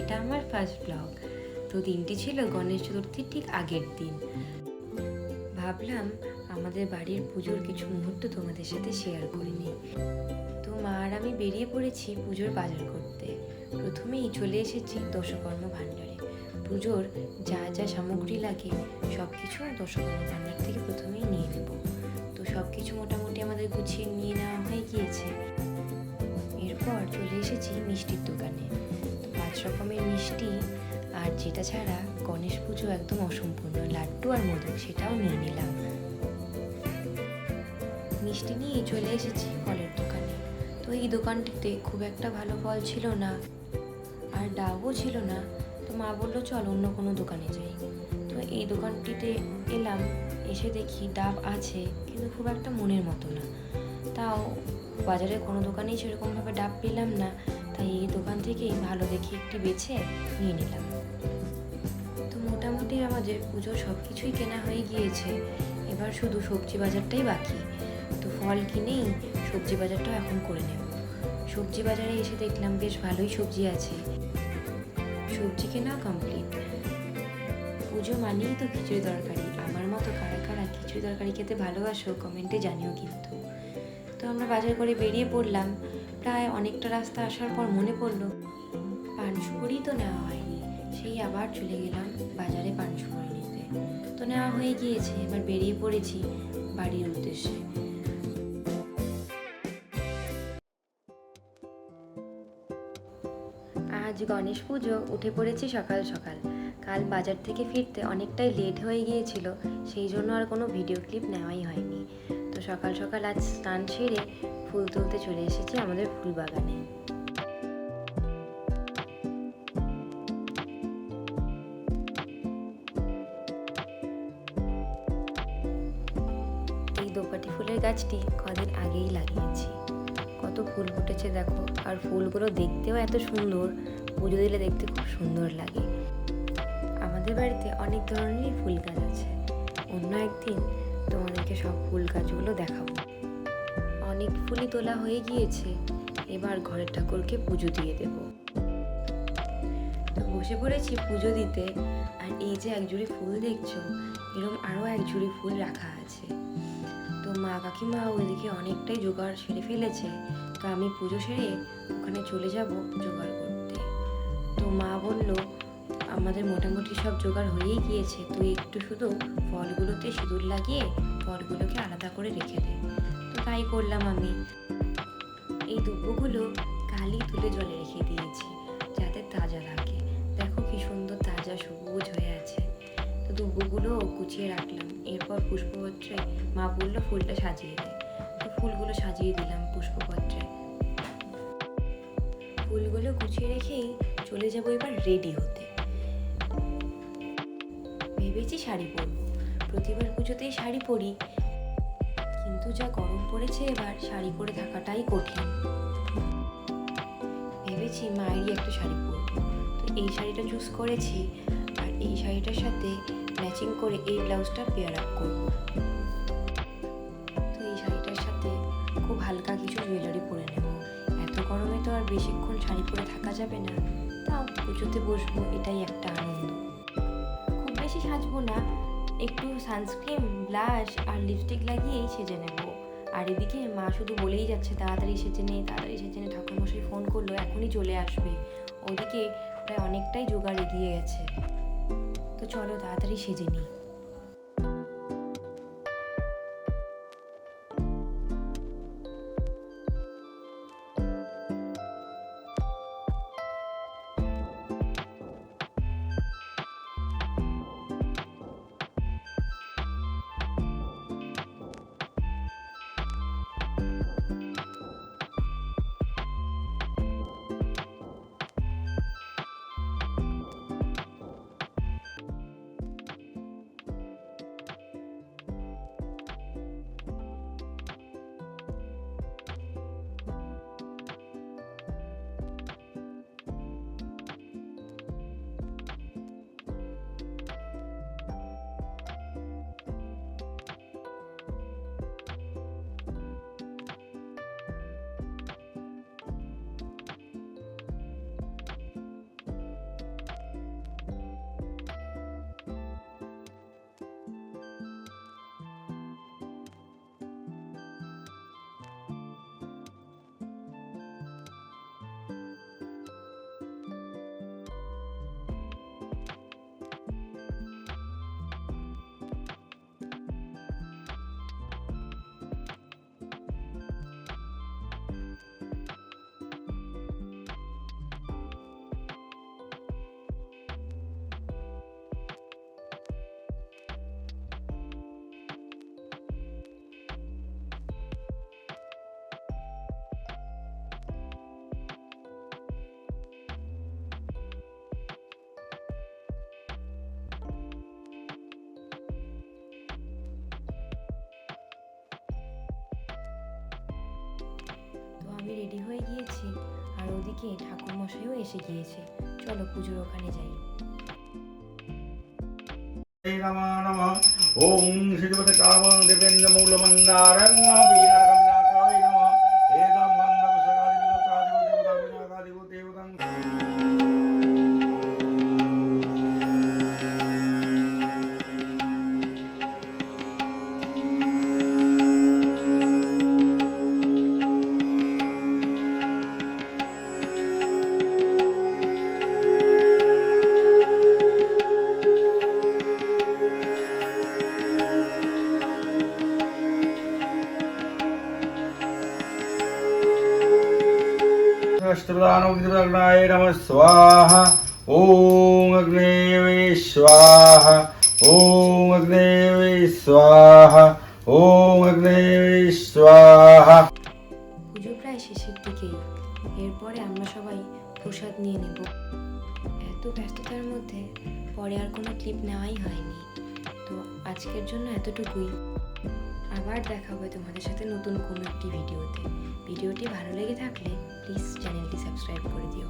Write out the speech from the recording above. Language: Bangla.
এটা আমার ফার্স্ট ব্লগ। তো দিনটি ছিল গণেশ চতুর্থীর ঠিক আগের দিন। ভাবলাম আমাদের বাড়ির পুজোর কিছু মুহূর্ত তোমাদের সাথে শেয়ার করে নিই। তো মা আর আমি বেরিয়ে পড়েছি পুজোর বাজার করতে। প্রথমেই চলে এসেছি দশকর্ম ভাণ্ডারে। পুজোর যা যা সামগ্রী লাগে সব কিছু দশকর্ম ভাণ্ডার থেকে প্রথমেই নিয়ে নেব। তো সব কিছু মোটামুটি আমাদের গুছিয়ে নিয়ে নেওয়া হয়ে গিয়েছে। এরপর চলে এসেছি মিষ্টির দোকানে। 5 রকমের মিষ্টি, আর যেটা ছাড়া গণেশ পুজো একদম অসম্পূর্ণ, লাড্ডু আর মোদক, সেটাও নিয়ে নিলাম। মিষ্টি নিয়ে চলে এসেছি ফলের দোকানে। তো এই দোকানটিতে খুব একটা ভালো ফল ছিল না, আর ডাবও ছিল না। তো মা বললো চল অন্য কোনো দোকানে যাই। তো এই দোকানটিতে এলাম, এসে দেখি ডাব আছে, কিন্তু খুব একটা মনের মতো না। তাও বাজারে কোনো দোকানেই সেরকমভাবে ডাব পেলাম না, তাই এই দোকান থেকেই ভালো দেখে একটি বেছে নিয়ে নিলাম। তো মোটামুটি আমাদের পুজো সব কিছুই কেনা হয়ে গিয়েছে, এবার শুধু সবজি বাজারটাই বাকি। তো ফল কিনেই সবজি বাজারটাও এখন করে নেব। সবজি বাজারে এসে দেখলাম বেশ ভালোই সবজি আছে। সবজি কেনা কমপ্লিট। পুজো মানেই তো খিচুড়ি তরকারি। আমার মতো কারা কারা খিচুড়ি তরকারি খেতে ভালোবাসো কমেন্টে জানিও কিন্তু। তো আমরা বাজার করে বেরিয়ে পড়লাম। প্রায় অনেকটা রাস্তা আসার পর মনে পড়লো পানসুপারি তো নেওয়া হয়নি। সেই আবার চলে গেলাম বাজারে পানসুপারি নিতে। তো নেওয়া হয়ে গিয়েছে, এবার বেরিয়ে পড়েছি বাড়ির উদ্দেশ্যে। আজ গণেশ পুজো, উঠে পড়েছি সকাল সকাল। কাল বাজার থেকে ফিরতে অনেকটাই লেট হয়ে গিয়েছিল, সেই জন্য আর কোনো ভিডিও ক্লিপ নেওয়াই হয়নি। তো সকাল সকাল আজ স্নান সেরে ফুল তুলতে চলে এসেছি আমাদের ফুল বাগানে। এই দোপাটি ফুলের গাছটি কদিন আগেই লাগিয়েছি। কত ফুল ফুটেছে দেখো, আর ফুলগুলো দেখতেও এত সুন্দর, পুজো দিলে দেখতে খুব সুন্দর লাগে। আমাদের বাড়িতে অনেক ধরনেরই ফুল গাছ আছে, অন্য একদিন তোমাদেরকে সব ফুল গাছগুলো দেখাবো। অনেক ফুলই তোলা হয়ে গিয়েছে, এবার ঘরের ঠাকুরকে পুজো দিয়ে দেব। তো বসে পড়েছি পুজো দিতে। আর এই যে এক ঝুড়ি ফুল দেখছো, এরকম আরও এক ঝুড়ি ফুল রাখা আছে। তো মা কাকিমা ওইদিকে অনেকটাই জোগাড় সেরে ফেলেছে। তো আমি পুজো সেরে ওখানে চলে যাব জোগাড় করতে। তো মা বলল আমাদের মোটামুটি সব জোগাড় হয়েই গিয়েছে, তুই একটু শুধু ফলগুলোতে সিঁদুর লাগিয়ে ফলগুলোকে আলাদা করে রেখে দে। তো তাই করলাম আমি। এই দুব্বগুলো কালই তুলে জলে রেখে দিয়েছি যাতে তাজা থাকে। দেখো কি সুন্দর তাজা সবুজ হয়ে আছে। তো দুব্বগুলো গুছিয়ে রাখলাম। এরপর পুষ্পপত্রে মা বললো ফুলটা সাজিয়ে দে। তো ফুলগুলো সাজিয়ে দিলাম পুষ্পপত্রে। ফুলগুলো গুছিয়ে রেখেই চলে যাবো এবার রেডি হতে। ভেবেছি শাড়ি পরবো, প্রতিবার পুজোতেই শাড়ি পরি, কিন্তু যা গরম পড়েছে এবার শাড়ি পরে থাকাটাই কঠিন। ভেবেছি মায়েরই একটা শাড়ি পরবো। তো এই শাড়িটা চুজ করেছি, আর এই শাড়িটার সাথে ম্যাচিং করে এই ব্লাউজটা পেয়ার আপ করবো। তো এই শাড়িটার সাথে খুব হালকা কিছু জুয়েলারি পরে নেব। এত গরমে তো আর বেশিক্ষণ শাড়ি পরে থাকা যাবে না, তাও পুজোতে বসবো, এটাই একটা আনন্দ। খুব বেশি সাজবো না, একটু সানস্ক্রিন, ব্লাশ আর লিপস্টিক লাগিয়েই সেজে নেব। আর এদিকে মা শুধু বলেই যাচ্ছে তাড়াতাড়ি সেজে নে, তাড়াতাড়ি সেজে নে। ঠাকুরমশাই ফোন করলো এখনই চলে আসবে। ওদিকে প্রায় অনেকটাই জোগাড় এগিয়ে গেছে। তো চলো তাড়াতাড়ি সেজে নিই। আমি রেডি হয়ে গিয়েছি, আর ওদিকে ঠাকুরমশাইও এসে গিয়েছে। চলো পুজোর ওখানে যাই। नमः नमः ओम श्रीमते कामं देवेन्द्र मूलमंदारं नमः वीरागमनाकाय नमः एदं वन्दवसगादि विलोकादि देवता विनाकादि देवतं अष्टप्रधानोग्निप्रग्नाय नमः स्वाहा ओम अग्नेवे स्वाहा ओम अग्नेवे स्वाहा ओम अग्नेवे स्वाहा। পুজো প্রায় শেষের দিকেই, এরপরে আমরা সবাই প্রসাদ নিয়ে নেব। এত ব্যস্ততার মধ্যে পরে আর কোনো ক্লিপ নেওয়াই হয়নি, তো আজকের জন্য এতটুকুই। আবার দেখা হবে তোমাদের সাথে নতুন কোনো একটি ভিডিওতে। ভিডিওটি ভালো লেগে থাকলে প্লিজ চ্যানেলটি সাবস্ক্রাইব করে দিও।